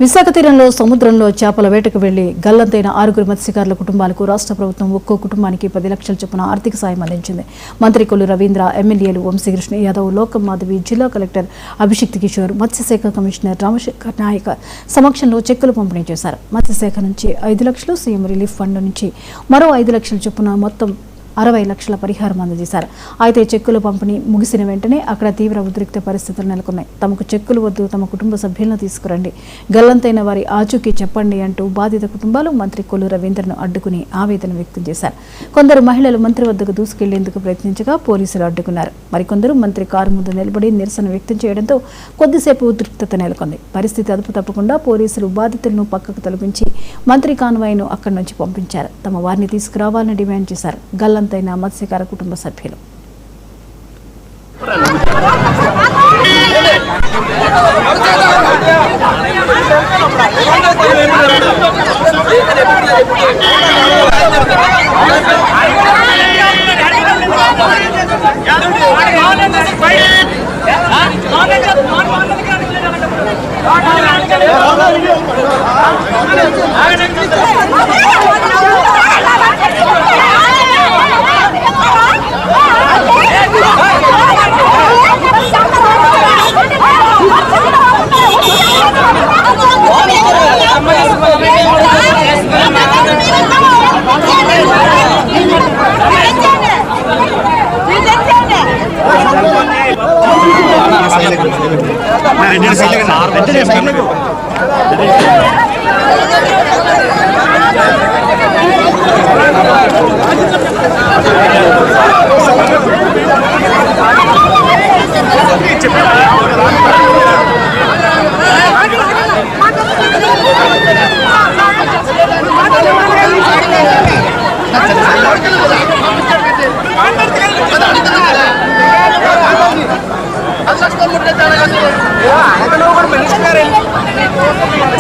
విశాఖ తీరంలో సముద్రంలో చేపల వేటకు వెళ్లి గల్లంతైన 6 మత్స్యకారుల కుటుంబాలకు రాష్ట్ర ప్రభుత్వం ఒక్కో కుటుంబానికి 10 లక్షల చొప్పున ఆర్థిక సాయం అందించింది. మంత్రి కొల్లు రవీంద్ర, ఎమ్మెల్యేలు వంశీకృష్ణ యాదవ్, లోకం మాధవి, జిల్లా కలెక్టర్ అభిషిక్త్ కిషోర్, మత్స్యశాఖ కమిషనర్ రామశేఖర్ నాయక్ సమక్షంలో చెక్కులు పంపిణీ చేశారు. మత్స్యశాఖ నుంచి 5 లక్షలు, సీఎం రిలీఫ్ ఫండ్ నుంచి మరో 5 లక్షల చొప్పున మొత్తం 60 లక్షల పరిహారం అందజేశారు. అయితే చెక్కుల పంపిణీ ముగిసిన వెంటనే అక్కడ తీవ్ర ఉద్రిక్త పరిస్థితులు నెలకొన్నాయి. తమకు చెక్కులు వద్దు, తమ కుటుంబ సభ్యులను తీసుకురండి, గల్లంతైన వారి ఆచూకీ చెప్పండి అంటూ బాధిత కుటుంబాలు మంత్రి కొల్లు రవీంద్రను అడ్డుకుని ఆవేదన వ్యక్తం చేశారు. కొందరు మహిళలు మంత్రి వద్దకు దూసుకెళ్లేందుకు ప్రయత్నించగా పోలీసులు అడ్డుకున్నారు. మరికొందరు మంత్రి కారు ముందు నిలబడి నిరసన వ్యక్తం చేయడంతో కొద్దిసేపు ఉద్రిక్తత నెలకొంది. పరిస్థితి అదుపు తప్పకుండా పోలీసులు బాధితులను పక్కకు తొలగించి మంత్రి కాన్వాయ్ను అక్కడి నుంచి పంపించారు. తమ వారిని తీసుకురావాలని డిమాండ్ చేశారు గల్లంతైన మత్స్యకార కుటుంబ సభ్యులు.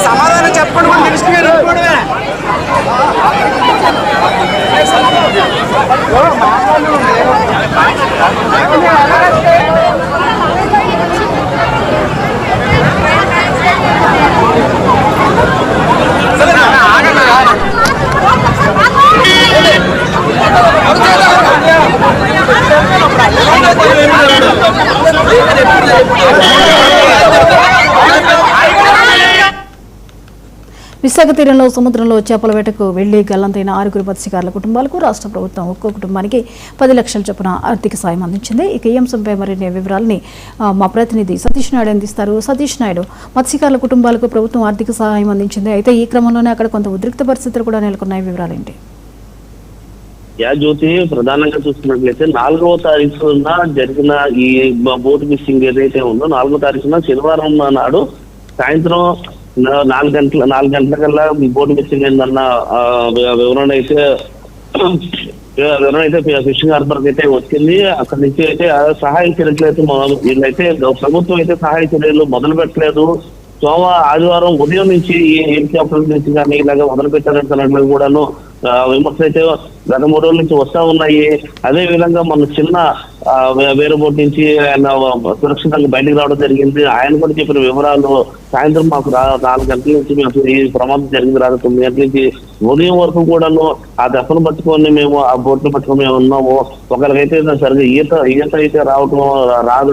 సమాధానం చెప్పండి. విశాఖ తీరంలో సముద్రంలో చేపల వేటకు వెళ్లి గల్లంతైన 6 మత్స్యకారుల కుటుంబాలకు రాష్ట్ర ప్రభుత్వం ఒక్కో కుటుంబానికి 10 లక్షల చొప్పున ఆర్థిక సాయం అందించింది. ఇక ఈ అంశంపై మరిన్ని వివరాలని మా ప్రతినిధి సతీష్ నాయుడు అందిస్తారు. సతీష్ నాయుడు, మత్స్యకారుల కుటుంబాలకు ప్రభుత్వం ఆర్థిక సహాయం అందించింది. అయితే ఈ క్రమంలోనే అక్కడ కొంత ఉద్రిక్త పరిస్థితులు కూడా నెలకొన్నాయి. వివరాలేంటి? జ్యోతి, ప్రధానంగా చూస్తున్నట్లయితే 4వ తారీఖున జరిగిన ఈ బోట్ మిస్సింగ్ ఏదైతే ఉందో 4వ తారీఖున శనివారం నాడు సాయంత్రం 4 గంటల కల్లా ఈ బోట్ మిస్సింగ్ అయిందన్న వివరణ అయితే ఫిషింగ్ హార్బర్ అయితే వచ్చింది. అక్కడి నుంచి అయితే సహాయ చర్యలు అయితే వీళ్ళైతే ప్రభుత్వం అయితే సహాయ చర్యలు మొదలు పెట్టలేదు. ఆదివారం ఉదయం నుంచి ఈ హెలికాప్టర్ నుంచి కానీ ఇలాగ మొదలు పెట్టారంటున్నట్లు కూడాను విమర్శలు అయితే గత 3 రోజుల నుంచి వస్తా ఉన్నాయి. అదే విధంగా మన చిన్న వేరే బోట్ నుంచి ఆయన సురక్షితంగా బయటకు రావడం జరిగింది. ఆయన కూడా చెప్పిన వివరాలు సాయంత్రం మాకు 4 గంటల నుంచి మేము ఈ ప్రమాదం జరిగింది, 9 గంటల నుంచి ఉదయం వరకు కూడాను ఆ దెబ్బను పట్టుకొని మేము ఆ బోట్ను పట్టుకొని మేము ఉన్నాము. ఒకరికైతే సరిగ్గా ఈత అయితే రావటం రాదు.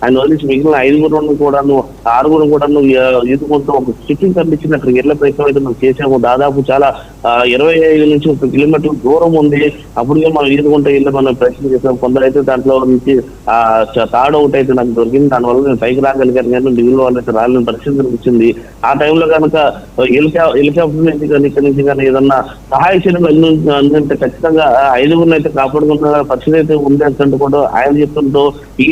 ఆయన వదిలించి మిగిలిన 5 కూడాను 6 కూడాను ఈదుకుంటూ ఒక షిప్పింగ్ కనిపించింది. అక్కడికి వెళ్ళే ప్రయత్నం అయితే మేము చేసాము. దాదాపు చాలా 25 నుంచి 30 కిలోమీటర్ల దూరం ఉంది. అప్పటికే మనం ఈదుకుంటూ వెళ్ళి మనం ప్రయత్నం చేసాం. కొందరైతే దాంట్లో నుంచి తాడు ఒకటి అయితే నాకు దొరికింది. దానివల్ల నేను పైకి రాగలిగాను, కానీ మిగిలిన వాళ్ళు అయితే రాలేని పరిస్థితి వచ్చింది. ఆ టైంలో కనుక హెలికాప్టర్ నుంచి కానీ ఇక్కడి నుంచి కానీ ఏదన్నా సహాయ చర్యలు అందంటే ఖచ్చితంగా 5 అయితే కాపాడుకున్న పరిస్థితి అయితే ఉంది అంటూ కూడా ఆయన చెప్తుంటూ ఈ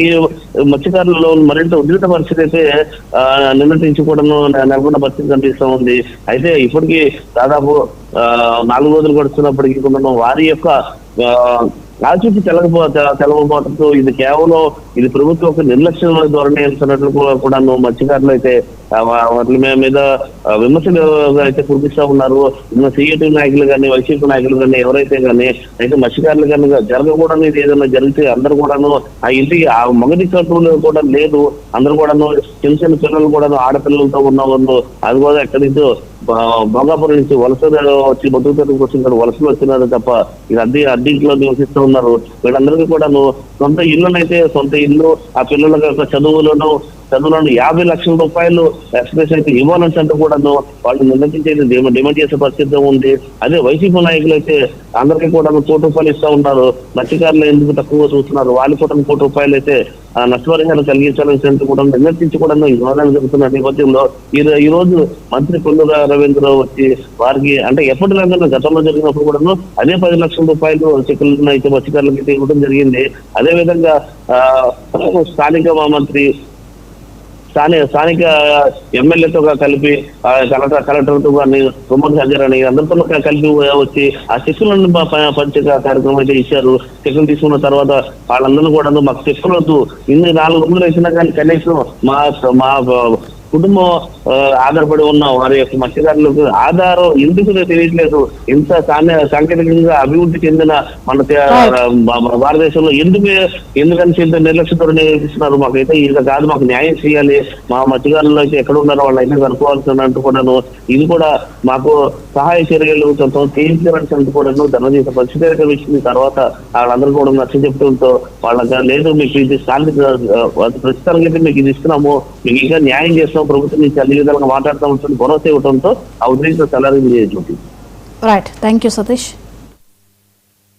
మత్స్యకారులలో మరింత ఉద్రిక్త పరిస్థితి అయితే నిన్నటి నుంచి కూడా నెలకొన్న పరిస్థితి కనిపిస్తూ ఉంది. అయితే ఇప్పటికీ దాదాపు 4 రోజులు గడుస్తున్నప్పటికీ కూడా వారి యొక్క ఆచూకీ తెలవబోతుందో ఇది కేవలం ఇది ప్రభుత్వం ఒక నిర్లక్ష్యం ధోరణి అంటున్నట్లు కూడాను మత్స్యకారులు అయితే వాటి మీద విమర్శలు అయితే కురిపిస్తా ఉన్నారు. సిఐటి నాయకులు కానీ వైసీపీ నాయకులు కానీ ఎవరైతే కానీ అయితే మత్స్యకారులు కానీ జరగకూడదు, ఇది ఏదైనా జరిగితే అందరూ కూడాను ఆ ఇంటికి ఆ మగది కట్టులు కూడా లేదు, అందరూ కూడాను చిన్న చిన్న పిల్లలు కూడాను ఆడపిల్లలతో ఉన్న అది కూడా ఎక్కడి నుంచో భోగాపురం నుంచి వలస వచ్చి బతుకుతానికి వచ్చిన వలసలు వచ్చినారు తప్ప ఇది అద్దెంట్లో నివసిస్తూ ఉన్నారు. వీళ్ళందరికీ కూడాను సొంత ఇల్లు ఆ పిల్లల యొక్క చదువులను 50 లక్షల రూపాయలు ఎక్స్ప్రెస్ అయితే ఇవ్వాలని అంటే కూడాను వాళ్ళు నిర్ణయించేది డిమాండ్ చేసే పరిస్థితి ఉంది. అదే వైసీపీ నాయకులు అయితే అందరికీ కూడా ₹1,00,00,000 ఇస్తా ఉన్నారు. మత్స్యకారులు ఎందుకు తక్కువ చూస్తున్నారు, వాళ్ళు కూడా ₹1,00,00,000 అయితే నష్టపరిహారం కలిగించాలని కూడా నిర్ణయించి కూడా ఈ వివాదాలు జరుగుతున్న నేపథ్యంలో ఈ రోజు మంత్రి కొల్లు రవీంద్ర వచ్చి వారికి అంటే ఎప్పటిలాగా గతంలో జరిగినప్పుడు కూడాను అదే ₹10 లక్షల చెక్కులను అయితే మత్స్యకారులకి ఇవ్వడం జరిగింది. అదే విధంగా స్థానిక మంత్రి స్థానిక ఎమ్మెల్యేతో కలిపి కలెక్టర్తో కానీ గుమ్మడి హజారని అందరితో కలిపి వచ్చి ఆ చెక్కులను పంచే కార్యక్రమం అయితే ఇచ్చారు. చెక్కులు తీసుకున్న తర్వాత వాళ్ళందరూ కూడా మాకు చెక్కులు వద్దు, ఇన్ని 4 రోజులు వేసినా కానీ కనీసం మా కుటుంబం ఆధారపడి ఉన్న వారి యొక్క మత్స్యకారులకు ఆధారం ఎందుకు తెలియట్లేదు, ఇంత సాంకేతికంగా అభివృద్ధి చెందిన మన భారతదేశంలో ఎందుకని ఇంత నిర్లక్ష్యంతో నిర్వహిస్తున్నారు, మాకైతే ఇది కాదు, మాకు న్యాయం చేయాలి, మా మత్స్యకారులు అయితే ఎక్కడ ఉన్నారో వాళ్ళు అయితే కనుక్కోవాల్సినట్టు కూడాను ఇది కూడా మాకు సహాయ చర్యలు చేయించాల్సినట్టు కూడాను ధర్మ చేసే పరిస్థితి వచ్చిన తర్వాత వాళ్ళందరూ కూడా నచ్చ చెప్తుంటూ వాళ్ళకి లేదు మీకు ఇది ప్రస్తుతానికి అయితే మీకు ఇది ఇస్తున్నాము, మీకు ఇంకా న్యాయం చేస్తాం, ప్రభుత్వం నుంచి అన్ని విధాలుగా మాట్లాడుతూ ఉంటుంది భరోసా ఇవ్వడంతో ఆ ఉద్దేశంతో చల్లారింది. Right, thank you Satish.